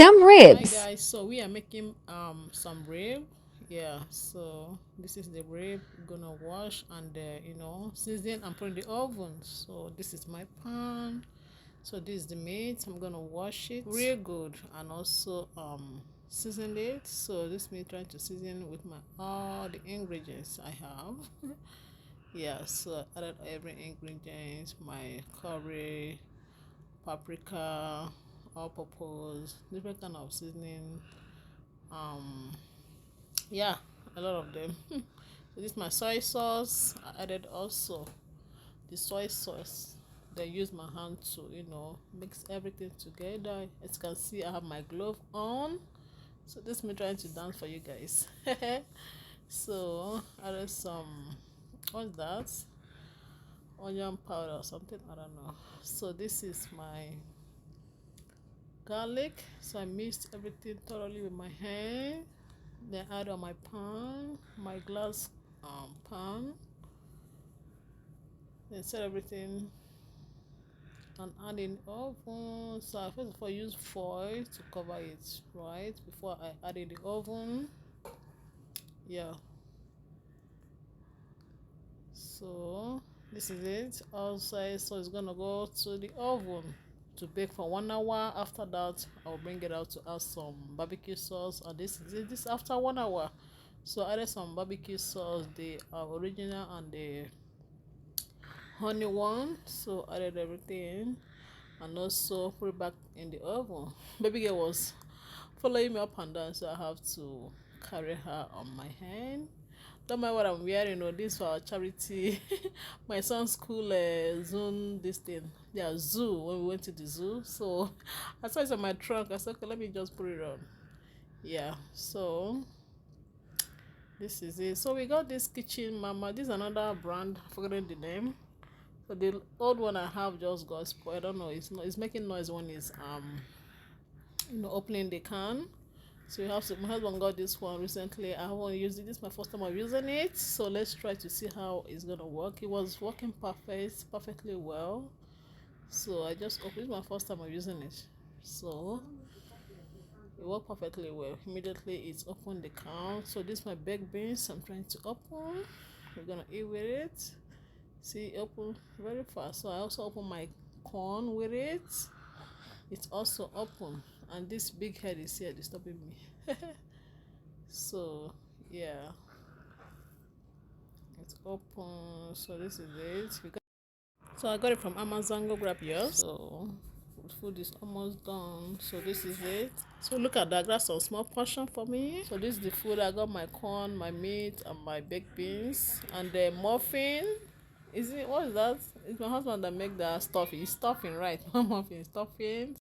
some Hi ribs. guys, so we are making some rib. Yeah, so this is the rib we're gonna wash and season and put in the oven. So this is my pan. So this is the meat. I'm gonna wash it real good and also season it. So this meat trying to season with my all the ingredients I have. Yeah, so I added every ingredient, my curry, paprika, all purpose, different kind of seasoning. Um, yeah, a lot of them. So this is my soy sauce. I added also the soy sauce. Then use my hand to mix everything together. As you can see, I have my glove on. So this is me trying to dance for you guys. So I added some, what's that? Onion powder or something. I don't know. So this is my garlic. So I mixed everything thoroughly with my hand. Then add on my pan, my glass pan. Then set everything and add in oven. So I first of all use foil to cover it, right? Before I add in the oven. Yeah. So this is it outside. So it's gonna go to the oven to bake for 1 hour. After that, I'll bring it out to add some barbecue sauce. And this is it. This after 1 hour. So I added some barbecue sauce, the original and the honey one. So I added everything and also put it back in the oven. Baby girl was following me up and down, so I have to carry her on my hand. Don't mind what I'm wearing, this for our charity. My son's school zone, this thing. Yeah, zoo, when we went to the zoo. So I saw it on my trunk. I said, okay, let me just put it on. Yeah, so this is it. So we got this Kitchen Mama. This is another brand, I forgot the name. So the old one I have just got spoiled. I don't know. It's making noise when it's opening the can. So my husband got this one recently. I haven't used it. This is my first time of using it. So let's try to see how it's gonna work. It was working perfectly well. So I just opened. This is my first time of using it. So it worked perfectly well. Immediately it's opened the can. So this is my baked beans. I'm trying to open. We're gonna eat with it. See, open very fast. So I also open my corn with it. It's also open, and this big head is here disturbing me. So yeah, it's open. So this is it. So I got it from Amazon. Go grab yours. So food is almost done. So this is it. So look at that. I got some small portion for me. So this is the food. I got my corn, my meat, and my baked beans, and the muffin. Is it, what is that? It's my husband that make that stuffing. It's stuffing, right? Muffin stuffing.